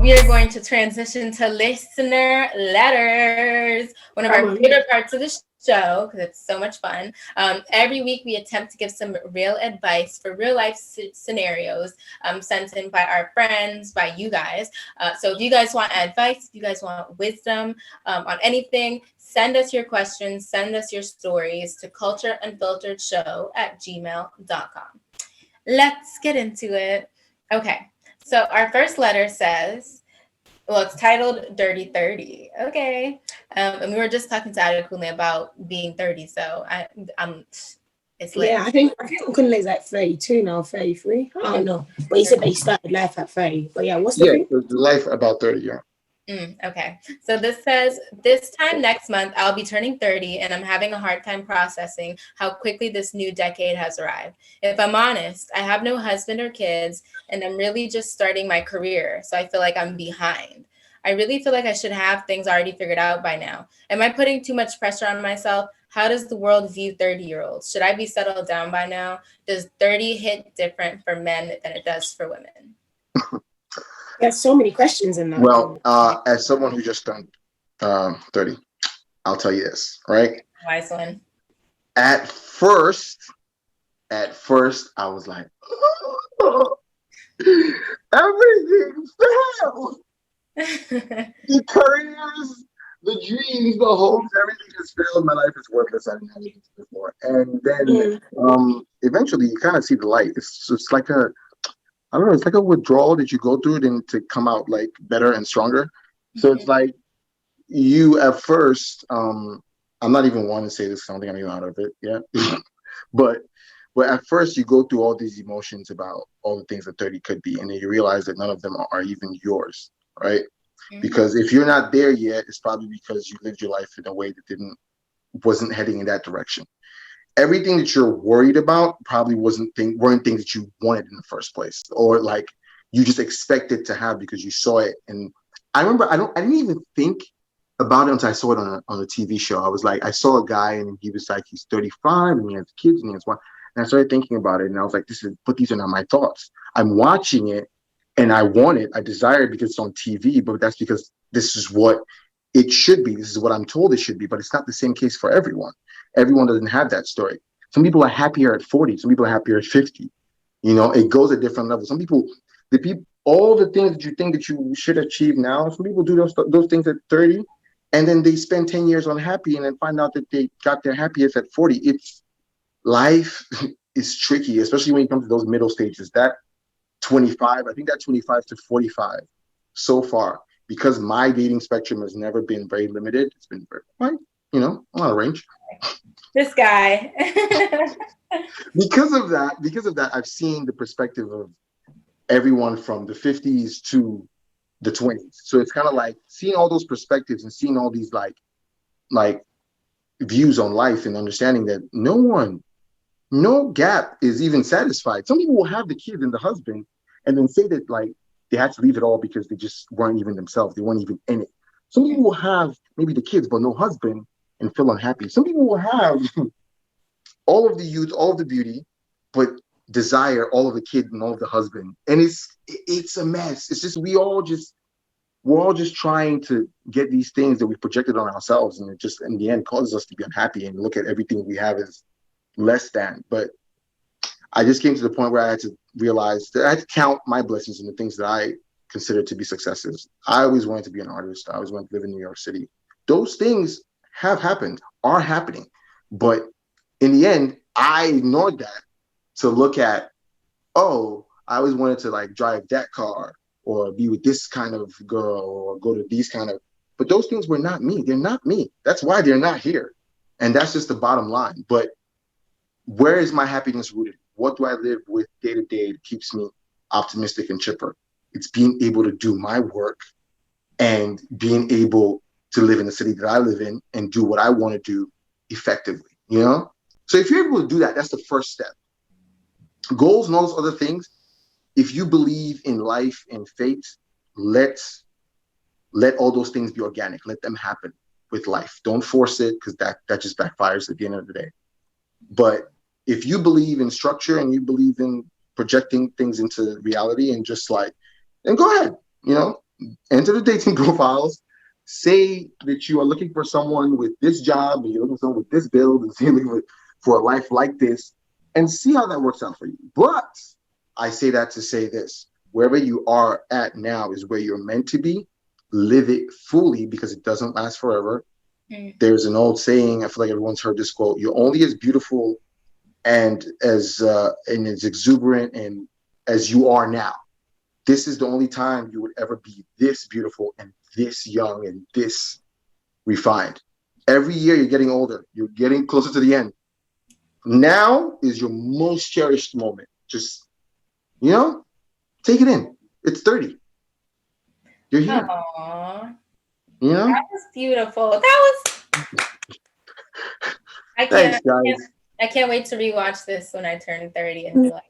we are going to transition to listener letters, one of our favorite parts of the show because it's so much fun. Every week we attempt to give some real advice for real life scenarios sent in by our friends, by you guys. So if you guys want advice, if you guys want wisdom on anything, send us your questions, send us your stories to cultureunfilteredshow@gmail.com. Let's get into it. Okay. So our first letter says, well, it's titled Dirty 30. Okay. And we were just talking to Adekunle about being 30. So it's lit. Yeah, I think Kunle's like 32 now, 33. I don't know. But he said that he started life at 30. But yeah, what's the thing? Life about 30, yeah. Okay. So this says, this time next month, I'll be turning 30 and I'm having a hard time processing how quickly this new decade has arrived. If I'm honest, I have no husband or kids and I'm really just starting my career. So I feel like I'm behind. I really feel like I should have things already figured out by now. Am I putting too much pressure on myself? How does the world view 30-year-olds? Should I be settled down by now? Does 30 hit different for men than it does for women? There's so many questions in that. Well, as someone who just turned 30, I'll tell you this, right? Wise one. At first, I was like, oh, everything failed. The careers, the dreams, the hopes, everything has failed. My life is worthless. I didn't have anything before. And then eventually you kind of see the light. It's just like I don't know, it's like a withdrawal that you go through then to come out like better and stronger. So it's like you at first, I'm not even wanting to say this, I don't think I'm even out of it yet. but at first you go through all these emotions about all the things that 30 could be, and then you realize that none of them are even yours, right? Because if you're not there yet, it's probably because you lived your life in a way that wasn't heading in that direction. Everything that you're worried about probably weren't things that you wanted in the first place, or like you just expected to have because you saw it. And I remember I didn't even think about it until I saw it on a TV show. I was like, I saw a guy and he was like, he's 35 and he has kids and he has one. And I started thinking about it and I was like, these are not my thoughts. I'm watching it and I want it. I desire it because it's on TV, but that's because this is what it should be. This is what I'm told it should be, but it's not the same case for everyone. Everyone doesn't have that story. Some people are happier at 40. Some people are happier at 50. You know, it goes at different levels. Some people, all the things that you think that you should achieve now, some people do those things at 30, and then they spend 10 years unhappy and then find out that they got their happiest at 40. Life is tricky, especially when it comes to those middle stages. That 25, I think that 25 to 45 so far, because my dating spectrum has never been very limited. It's been very quite, a lot of range. This guy. because of that, I've seen the perspective of everyone from the 50s to the 20s. So it's kind of like seeing all those perspectives and seeing all these like views on life and understanding that no gap is even satisfied. Some people will have the kids and the husband and then say that like they had to leave it all because they just weren't even themselves. They weren't even in it. Some people will have maybe the kids but no husband and feel unhappy. Some people will have all of the youth, all of the beauty, but desire all of the kid and all of the husband. And it's a mess. It's just we're all just trying to get these things that we projected on ourselves, and it just in the end causes us to be unhappy and look at everything we have as less than. But I just came to the point where I had to realize that I had to count my blessings and the things that I consider to be successes. I always wanted to be an artist. I always wanted to live in New York City. Those things have happened, are happening. But in the end, I ignored that to look at, I always wanted to like drive that car or be with this kind of girl or go to these kind of, but those things were not me. They're not me. That's why they're not here. And that's just the bottom line. But where is my happiness rooted? What do I live with day to day that keeps me optimistic and chipper? It's being able to do my work and being able to live in the city that I live in and do what I want to do effectively, So if you're able to do that, that's the first step. Goals and all those other things, if you believe in life and fate, let all those things be organic. Let them happen with life. Don't force it, because that just backfires at the end of the day. But if you believe in structure and you believe in projecting things into reality and just then go ahead, enter the dating profiles, say that you are looking for someone with this job, and you're looking for someone with this build, and you're looking for a life like this, and see how that works out for you. But I say that to say this: wherever you are at now is where you're meant to be. Live it fully, because it doesn't last forever. There's an old saying, I feel like everyone's heard this quote: you're only as beautiful and as exuberant and as you are now. This is the only time you would ever be this beautiful and this young and this refined. Every year you're getting older, you're getting closer to the end. Now is your most cherished moment. Just, take it in. It's 30. You're here. Aww. That was beautiful. That was. Thanks, guys. I can't wait to rewatch this when I turn 30 and be like,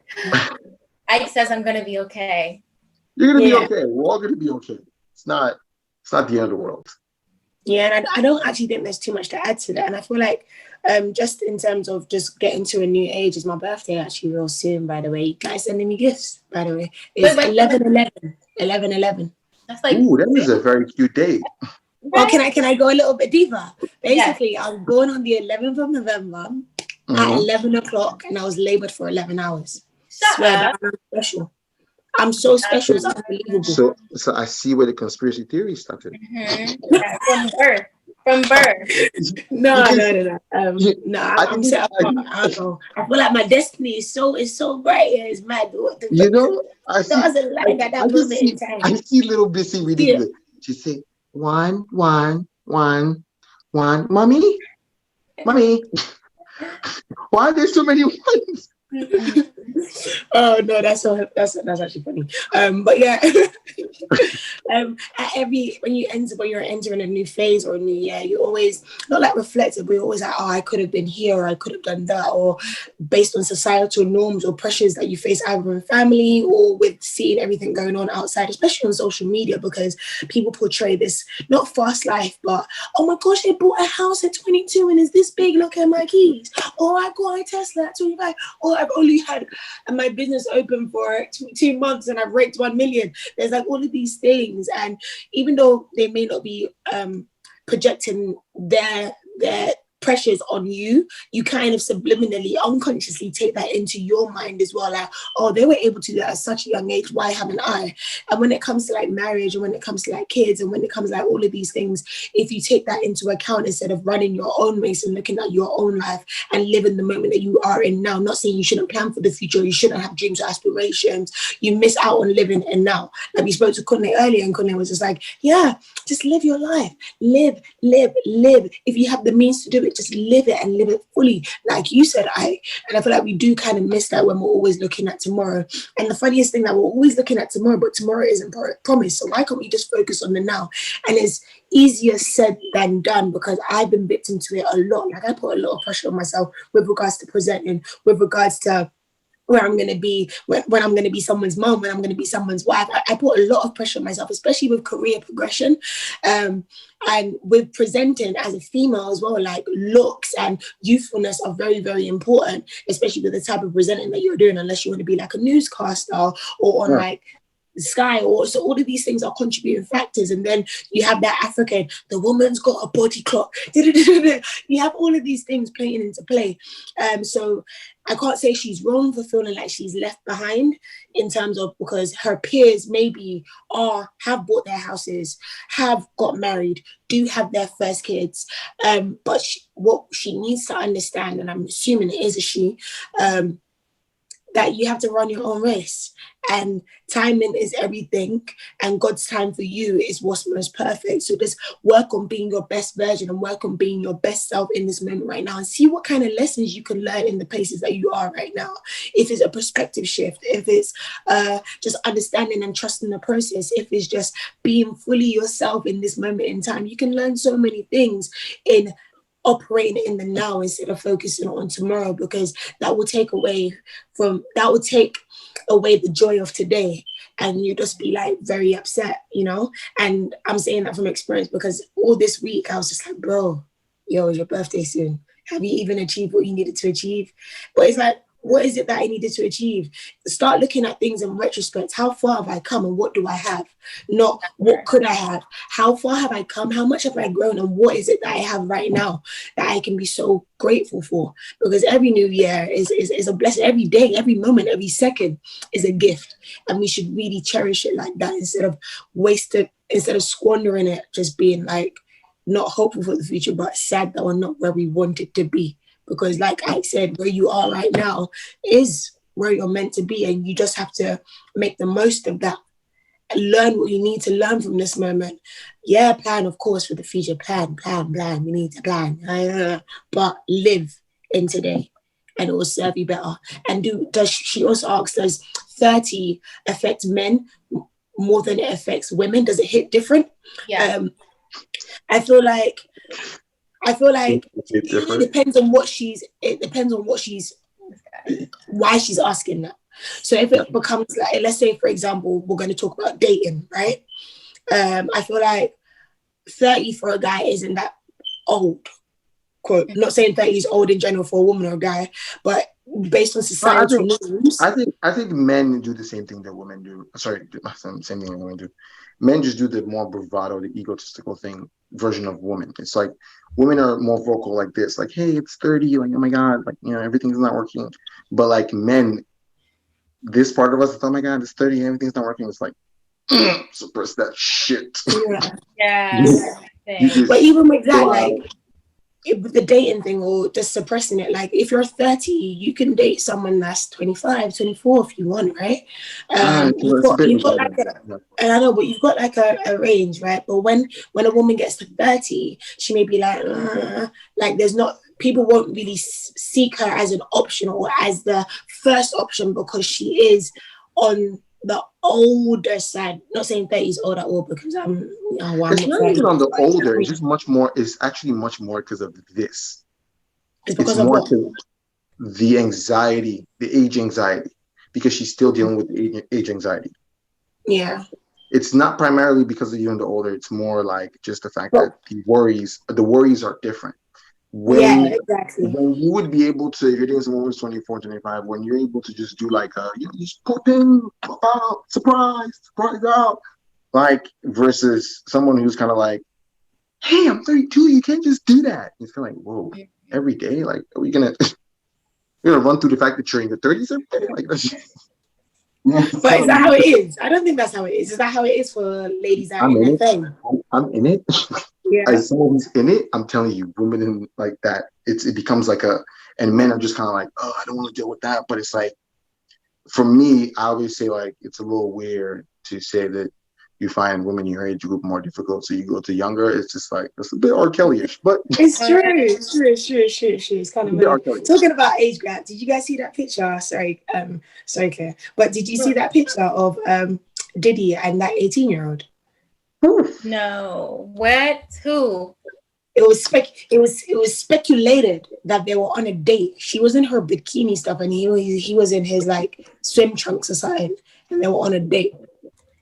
Ike says I'm gonna be okay. You're gonna be okay. We're all gonna be okay. It's not the end of the world. Yeah, and I don't actually think there's too much to add to that. And I feel like just in terms of just getting to a new age, is my birthday actually real soon, by the way. You guys sending me gifts, by the way. It's 11/11. That's like, ooh, that is a very cute date. Well, can I go a little bit deeper? Basically, I was born on the 11th of November at 11 o'clock, and I was labored for 11 hours. Swear, I'm special. I'm so special. It's unbelievable. So I see where the conspiracy theory started. Yeah, from birth. No. I'm set apart. I feel like my destiny is so bright. It's mad. I see little Bissy reading it. She say, one, mommy. Why are there so many ones? Oh no, that's actually funny. But yeah, when you're entering a new phase or a new year, you always not like reflective, but you're always like, oh, I could have been here, or I could have done that, or based on societal norms or pressures that you face either in family or with seeing everything going on outside, especially on social media, because people portray this not fast life, but oh my gosh, they bought a house at 22 and it's this big. Look at my keys. Oh, I got a Tesla at 25. Oh, I've only had my business open for 2 months and I've raked 1 million. There's like all of these things, and even though they may not be projecting their pressures on you, you kind of subliminally, unconsciously take that into your mind as well. Like, oh, they were able to do that at such a young age, why haven't I? And when it comes to like marriage, and when it comes to like kids, and when it comes to like all of these things, if you take that into account instead of running your own race and looking at your own life and living the moment that you are in now, not saying you shouldn't plan for the future, you shouldn't have dreams or aspirations, you miss out on living in now. Like we spoke to Kunle earlier, and Kunle was just like, yeah, just live your life. Live. If you have the means to do it, just live it and live it fully, like you said, and I feel like we do kind of miss that when we're always looking at tomorrow. And the funniest thing, that we're always looking at tomorrow, but tomorrow isn't promised. So why can't we just focus on the now? And it's easier said than done, because I've been victim to it a lot. Like I put a lot of pressure on myself with regards to presenting, with regards to where I'm going to be, when I'm going to be someone's mom, when I'm going to be someone's wife. I put a lot of pressure on myself, especially with career progression, and with presenting as a female as well. Like looks and youthfulness are very, very important, especially with the type of presenting that you're doing, unless you want to be like a newscaster or on like Sky, or so all of these things are contributing factors. And then you have that African, the woman's got a body clock. You have all of these things playing into play. So I can't say she's wrong for feeling like she's left behind, in terms of, because her peers maybe have bought their houses, have got married, do have their first kids. But what she needs to understand, and I'm assuming it is a she, that you have to run your own race, and timing is everything, and God's time for you is what's most perfect. So just work on being your best version and work on being your best self in this moment right now, and see what kind of lessons you can learn in the places that you are right now. If it's a perspective shift, if it's just understanding and trusting the process, if it's just being fully yourself in this moment in time, you can learn so many things in operating in the now instead of focusing on tomorrow, because that will take away the joy of today, and you just be like very upset, and I'm saying that from experience, because all this week I was just like, bro, it's your birthday soon, have you even achieved what you needed to achieve? But it's like, What is it that I needed to achieve? Start looking at things in retrospect. How far have I come and what do I have? Not what could I have? How far have I come? How much have I grown? And what is it that I have right now that I can be so grateful for? Because every new year is a blessing. Every day, every moment, every second is a gift. And we should really cherish it like that instead of squandering it, just being like not hopeful for the future, but sad that we're not where we want it to be. Because like I said, where you are right now is where you're meant to be. And you just have to make the most of that and learn what you need to learn from this moment. Yeah, plan, of course, for the future. Plan. We need to plan. But live in today and it will serve you better. And she also asks, does 30 affect men more than it affects women? Does it hit different? Yeah. I feel like it depends on why she's asking that. So if it becomes like, let's say, for example, we're going to talk about dating, right? I feel like 30 for a guy isn't that old, quote. I'm not saying 30 is old in general for a woman or a guy, but based on societal norms. I think men do the same thing that women do. Sorry, same thing that women do. Men just do the more bravado, the egotistical thing version of women. It's like women are more vocal like this, like, hey, it's 30, like, oh my God, like, everything's not working. But like men, this part of us is, oh my God, it's 30, everything's not working. It's like, suppress that shit. Yeah. But even with that, like, the dating thing or just suppressing it, like if you're 30 you can date someone that's 25, 24 if you want, right? You've got like and I know, but you've got like a range, right? But when a woman gets to 30 she may be like there's not, people won't really seek her as an option or as the first option because she is on the older side. Not saying 30 is old at all because it's not even on the older, it's just much more. It's actually much more because of this. It's more to the anxiety, the age anxiety, because she's still dealing with the age anxiety. Yeah. It's not primarily because of you and the older, it's more like just the fact that the worries are different. Exactly. When you would be able to, if you're doing someone who's 24, 25, when you're able to just do like just pop in, pop out, surprise out, like versus someone who's kind of like, hey, I'm 32, you can't just do that. It's kind of like, whoa, every day, like, are we gonna run through the fact that you're in your 30s every day? Like, that's but is that how it is? I don't think that's how it is. Is that how it is for ladies that are in their thing? I'm in it. Yeah. As someone who's in it, I'm telling you, women in like that, it becomes like and men are just kind of like, oh, I don't want to deal with that. But it's like, for me, I always say like, it's a little weird to say that you find women in your age group more difficult, so you go to younger. It's just like, it's a bit R. Kelly-ish, but it's true. It's kind of talking about age gap. Did you guys see that picture? Sorry, Claire. But did you see that picture of Diddy and that 18-year-old? No. What? Who? It was speculated that they were on a date. She was in her bikini stuff, and he was in his like swim trunks or something, and they were on a date.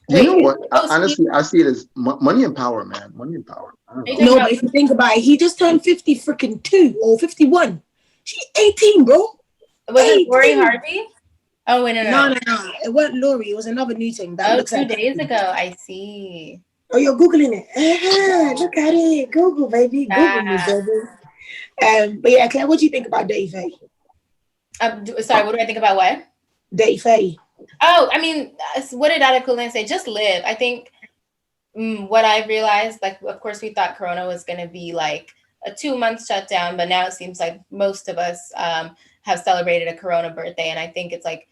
You know what? Honestly, I see it as money and power, man. Money and power. No, but if you think about it, he just turned 52 or 51. She's 18, bro. Was it Lori Harvey? Oh, wait, no. It wasn't Lori. It was another new thing. That looks 2 days ago. I see. Oh, you're Googling it. Look at it. Google, baby. Google me, baby. But yeah, Claire, what do you think about Dirty Faye? Sorry, what do I think about what? Dirty Faye. Oh, I mean, what did Adekunle say? Just live. I think what I realized, like, of course, we thought Corona was going to be like a 2-month shutdown, but now it seems like most of us have celebrated a Corona birthday. And I think it's like,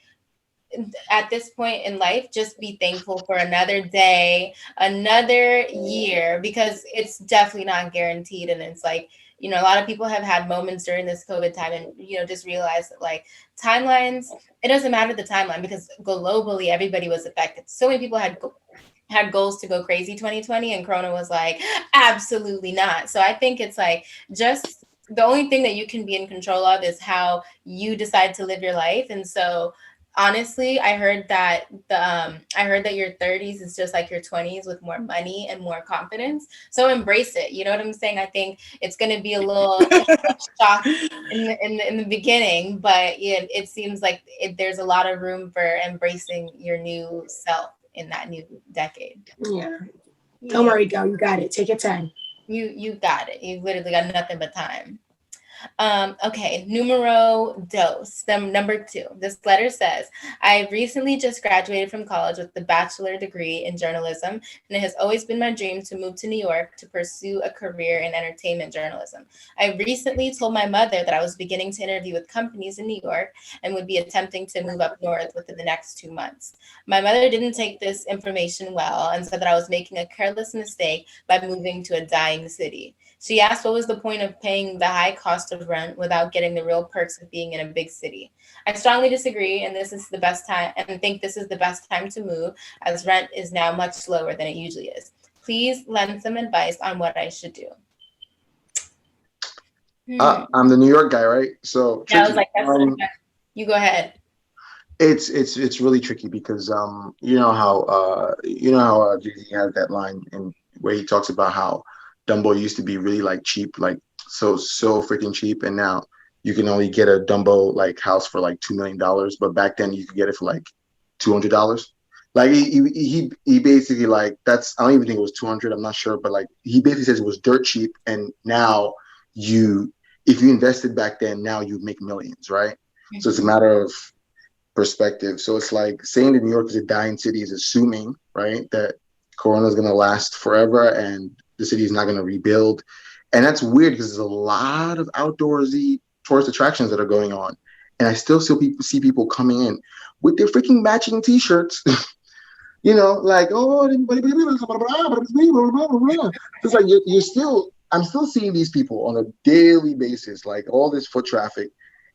at this point in life, just be thankful for another day, another year, because it's definitely not guaranteed. And it's like, a lot of people have had moments during this COVID time and, just realize that like timelines, it doesn't matter the timeline because globally, everybody was affected. So many people had goals to go crazy 2020 and Corona was like, absolutely not. So I think it's like, just the only thing that you can be in control of is how you decide to live your life. And so honestly, I heard that your 30s is just like your 20s with more money and more confidence. So embrace it. You know what I'm saying? I think it's going to be a little shock in the beginning, but it seems like there's a lot of room for embracing your new self in that new decade. Yeah. Don't worry, girl. You got it. Take your time. You got it. You literally got nothing but time. Okay, numero dos, number 2. This letter says, I recently just graduated from college with a bachelor degree in journalism, and it has always been my dream to move to New York to pursue a career in entertainment journalism. I recently told my mother that I was beginning to interview with companies in New York and would be attempting to move up north within the next 2 months. My mother didn't take this information well and said that I was making a careless mistake by moving to a dying city. She asked what was the point of paying the high cost of rent without getting the real perks of being in a big city. I strongly disagree, and this is the best time, and think this is the best time to move, as rent is now much lower than it usually is. Please lend some advice on what I should do. I'm the New York guy, right? So yeah, I was like, you go ahead. It's really tricky because you know how Jay-Z has that line in where he talks about how Dumbo used to be really like cheap, like so freaking cheap, and now you can only get a Dumbo like house for like $2 million, but back then you could get it for like $200. Like he basically like that's I don't even think it was 200. I'm not sure, but like he basically says it was dirt cheap, and now if you invested back then, now you make millions, right? Mm-hmm. So it's a matter of perspective. So it's like saying that New York is a dying city is assuming, right, that Corona is going to last forever and the city is not going to rebuild. And that's weird because there's a lot of outdoorsy tourist attractions that are going on. And I still see people coming in with their freaking matching T-shirts, you know, like, oh, it's like I'm still seeing these people on a daily basis, like all this foot traffic.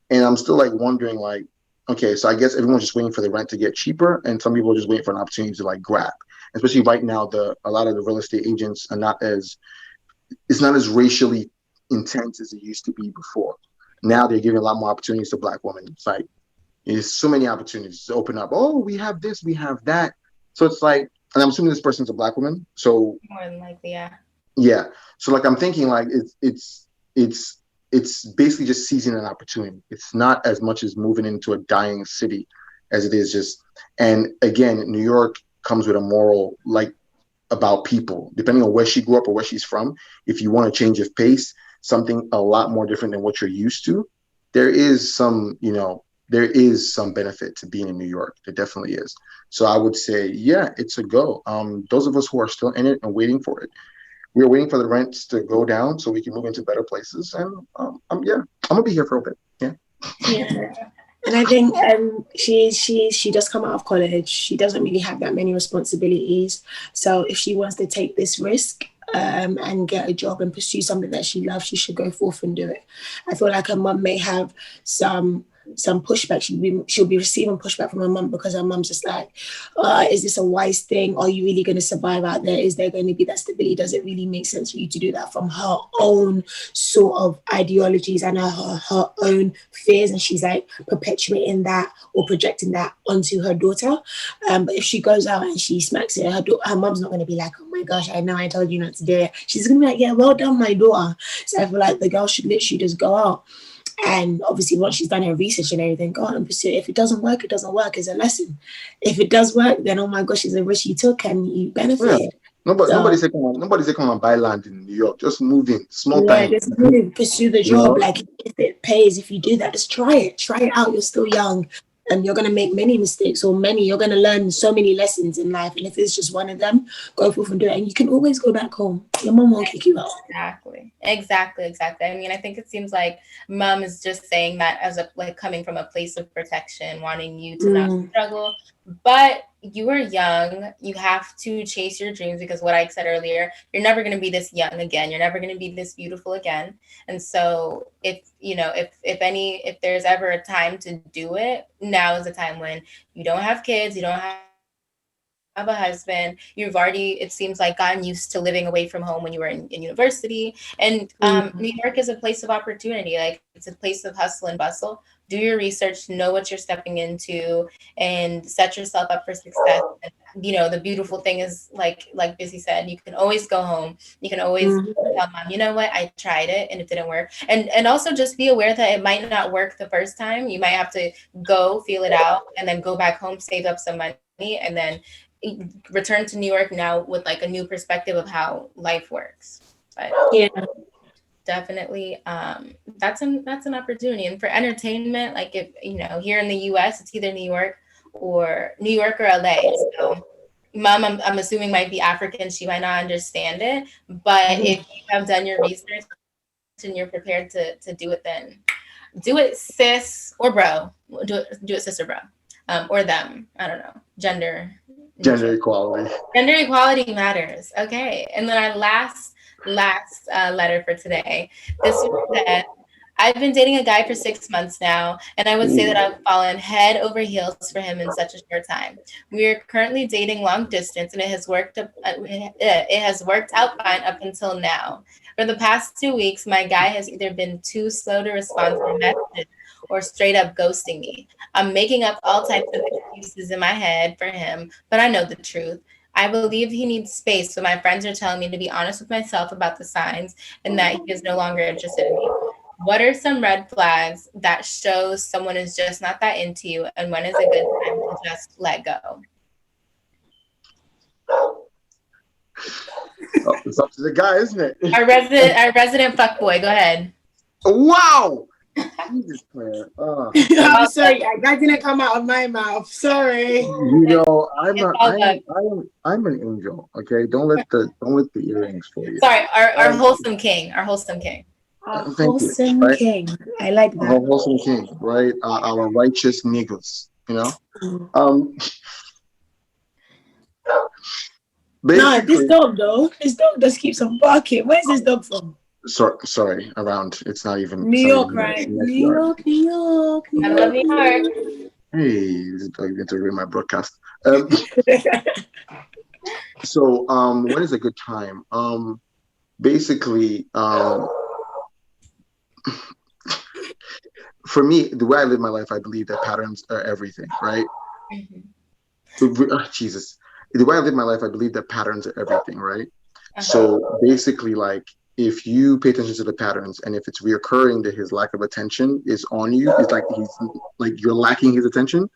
And I'm still like wondering, like, okay, so I guess everyone's just waiting for the rent to get cheaper, and some people are just waiting for an opportunity to like grab. Especially right now, a lot of the real estate agents are it's not as racially intense as it used to be before. Now they're giving a lot more opportunities to Black women. It's like there's so many opportunities to open up. Oh, we have this, we have that. So it's like, and I'm assuming this person's a Black woman. So more than likely, yeah. Yeah. So like I'm thinking like it's basically just seizing an opportunity. It's not as much as moving into a dying city as it is just. And again, New York comes with a moral like about people, depending on where she grew up or where she's from. If you want a change of pace, something a lot more different than what you're used to, there is some benefit to being in New York. There definitely is. So I would say, yeah, it's a go. Those of us who are still in it and waiting for it, we're waiting for the rents to go down so we can move into better places. And I'm gonna be here for a bit. Yeah. And I think she does come out of college. She doesn't really have that many responsibilities. So if she wants to take this risk and get a job and pursue something that she loves, she should go forth and do it. I feel like her mum may have some pushback. She'll be receiving pushback from her mum because her mum's just like, is this a wise thing? Are you really going to survive out there? Is there going to be that stability? Does it really make sense for you to do that from her own sort of ideologies and her own fears? And she's like perpetuating that or projecting that onto her daughter. But if she goes out and she smacks it, her mum's not going to be like, oh my gosh, I know I told you not to do it. She's going to be like, yeah, well done, my daughter. So I feel like the girl should literally just go out. And obviously, once she's done her research and everything, go on and pursue it. If it doesn't work, it doesn't work. It's a lesson. If it does work, then oh my gosh, it's a risk you took and you benefited. Yeah. Nobody's going to buy land in New York. Just move in, small time. Just move, pursue the job. Like if it pays, if you do that, just try it out. You're still young. And you're going to make many mistakes you're going to learn so many lessons in life. And if it's just one of them, go forth and do it. And you can always go back home. Your mom won't kick you out. Exactly. I mean, I think it seems like mom is just saying that as coming from a place of protection, wanting you to not struggle. But you are young. You have to chase your dreams because what I said earlier, you're never going to be this young again. You're never going to be this beautiful again. And so if there's ever a time to do it, now is the time when you don't have kids, you don't have a husband, you've already, it seems like, gotten used to living away from home when you were in university. And New York is a place of opportunity. Like, it's a place of hustle and bustle, Do your research, know what you're stepping into, and set yourself up for success. And, the beautiful thing is, like Busy said, you can always go home. You can always tell mom, you know what, I tried it and it didn't work. And also just be aware that it might not work the first time. You might have to go feel it out and then go back home, save up some money, and then return to New York now with like a new perspective of how life works. But yeah, definitely that's an opportunity. And for entertainment, like if here in the US, it's either New York or LA. So mom, I'm assuming, might be African, she might not understand it, but if you have done your research and you're prepared to do it, then do it, sis or bro. Do it sis or bro, or them. I don't know, gender equality. Gender equality matters. Okay. And then our last letter for today. This one said, I've been dating a guy for 6 months now, and I would say that I've fallen head over heels for him in such a short time. We are currently dating long distance, and it has worked out fine up until now. For the past 2 weeks, my guy has either been too slow to respond to messages or straight up ghosting me. I'm making up all types of excuses in my head for him, but I know the truth. I believe he needs space, but my friends are telling me to be honest with myself about the signs and that he is no longer interested in me. What are some red flags that shows someone is just not that into you, and when is a good time to just let go? Oh, it's up to the guy, isn't it? Our resident fuckboy, go ahead. Wow. Jesus, Claire. I'm sorry, that didn't come out of my mouth. Sorry. I'm an angel. Okay, don't let the earrings fool you. Sorry, our wholesome king. Our wholesome king. Wholesome right? King. I like that. Our wholesome king, right? Our righteous niggas. No, this dog though. This dog just keeps on barking. Where's this dog from? Sorry, around. It's not even New York, right? New York. I love New York. Hey, this is going to ruin my broadcast. So, when is a good time? Basically, for me, the way I live my life, I believe that patterns are everything, right? Jesus. The way I live my life, I believe that patterns are everything, right? So basically, like, if you pay attention to the patterns, and if it's reoccurring that his lack of attention is on you, it's like you're lacking his attention,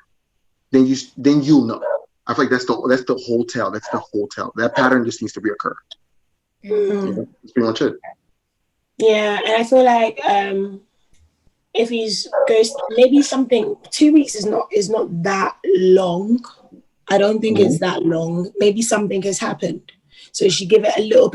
then you'll know. I feel like that's the whole tell. That's the whole tell. That pattern just needs to reoccur. That's pretty much it. Yeah, and I feel like if he's maybe something 2 weeks is not that long. I don't think it's that long. Maybe something has happened. So you should give it a little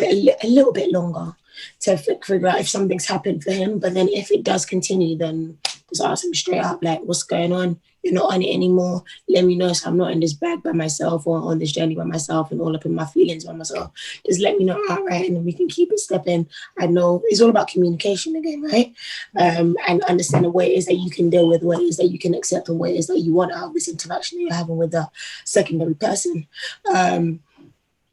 bit longer to figure out if something's happened for him. But then if it does continue, then just ask him straight up, like, what's going on? You're not on it anymore. Let me know so I'm not in this bag by myself or on this journey by myself and all up in my feelings by myself. Just let me know, all right, and then we can keep it stepping. I know it's all about communication again, right? And understanding what it is that you can deal with, what it is that you can accept, and what it is that you want out of this interaction that you're having with the secondary person.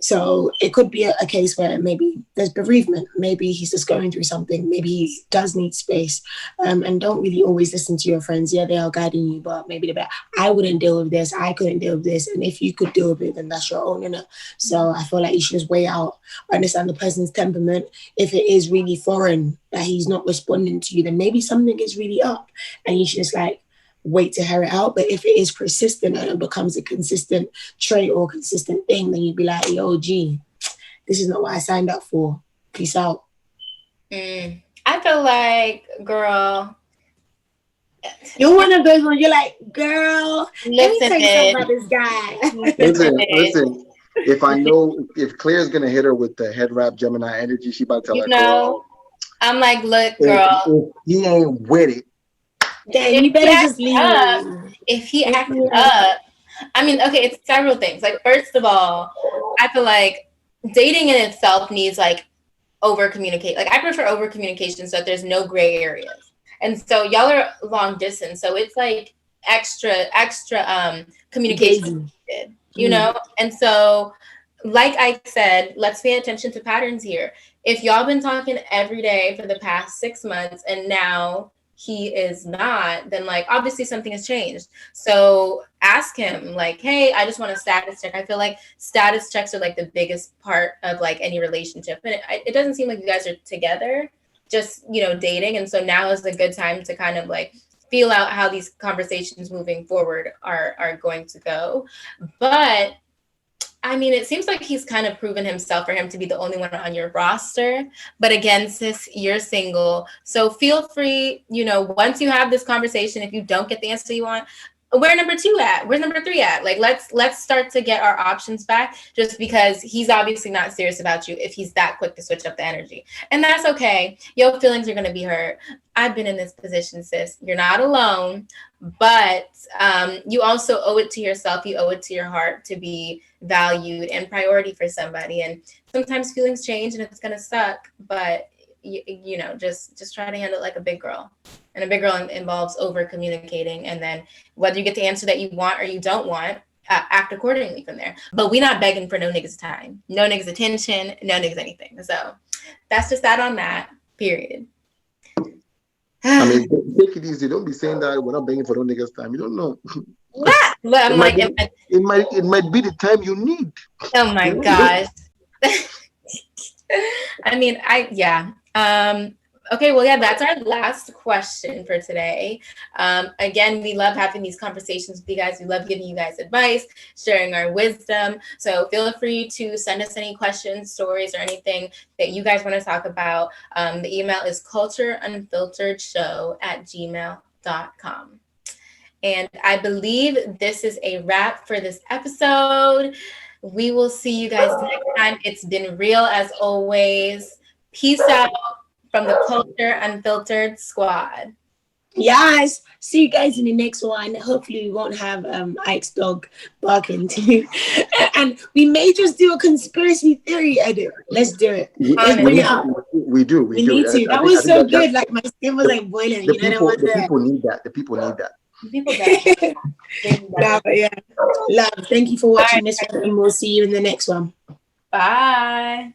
So it could be a case where maybe there's bereavement. Maybe he's just going through something. Maybe he does need space. And don't really always listen to your friends. Yeah, they are guiding you, but maybe they're I wouldn't deal with this. I couldn't deal with this. And if you could deal with it, then that's your own, innit? So I feel like you should just weigh out, understand the person's temperament. If it is really foreign that he's not responding to you, then maybe something is really up. And you should just wait to hear it out. But if it is persistent and it becomes a consistent trait or consistent thing, then you'd be like, yo, G, this is not what I signed up for. Peace out. I feel like, girl, you're one of those ones, you're like, girl, let me tell you something about this guy. Listen. If Claire's gonna hit her with the head wrap Gemini energy, she about to tell her, girl. I'm like, look, girl. If he ain't with it, then you better just leave. If he acts up, I mean, okay, it's several things. Like, first of all, I feel like dating in itself needs over communicate. Like, I prefer over communication so that there's no gray areas. And so y'all are long distance, so it's like extra communication, you know. And so, like I said, let's pay attention to patterns here. If y'all been talking every day for the past 6 months, and now he is not, then like obviously something has changed. So ask him like, hey, I just want a status check. I feel like status checks are like the biggest part of like any relationship. And it doesn't seem like you guys are together, just, you know, dating. And so now is a good time to kind of like feel out how these conversations moving forward are going to go. But I mean, it seems like he's kind of proven himself for him to be the only one on your roster. But again, sis, you're single. So feel free, you know, once you have this conversation, if you don't get the answer you want, where number 2 at? Where's number 3 at? Like, let's start to get our options back, just because he's obviously not serious about you if he's that quick to switch up the energy. And that's okay. Your feelings are going to be hurt. I've been in this position, sis. You're not alone. But you also owe it to yourself. You owe it to your heart to be valued and priority for somebody. And sometimes feelings change and it's going to suck. But, you know, just try to handle it like a big girl. And a big girl involves over communicating. And then whether you get the answer that you want or you don't want, act accordingly from there. But we're not begging for no niggas time, no niggas attention, no niggas anything. So that's just that on that, period. I mean, take it easy. Don't be saying that we're not begging for no niggas time. You don't know. I'm like, it might be the time you need. Oh my gosh. I mean, okay, well, yeah, that's our last question for today. Again, we love having these conversations with you guys. We love giving you guys advice, sharing our wisdom. So feel free to send us any questions, stories, or anything that you guys want to talk about. The email is cultureunfilteredshow@gmail.com. And I believe this is a wrap for this episode. We will see you guys next time. It's been real as always. Peace out from the Culture Unfiltered squad. Yes. See you guys in the next one. Hopefully we won't have Ike's dog barking too. And we may just do a conspiracy theory edit. Let's do it. Let's bring it up. We do. We need to. That was so good. Like my skin was like boiling. The people need that. The people need that. People that. Love. Thank you for watching this one, and we'll see you in the next one. Bye.